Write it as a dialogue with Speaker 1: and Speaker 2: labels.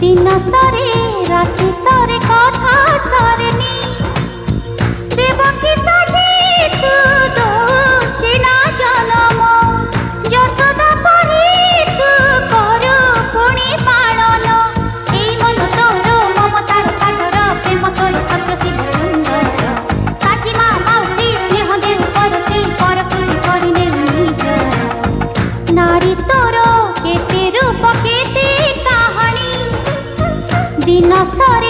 Speaker 1: दिन सरे राति सरे कथा सरेनी देवकी सजे तू दो सिना जनम यशोदा परी तू करू पुणी पालन एई मन तोर ममतार सागर प्रेम तोर सत्य शिव सुंदर साथी माँ माउसी स्नेह देव परसी पर कुली करिने निज नारी तोर केते रूप केते कहानी दिन सरे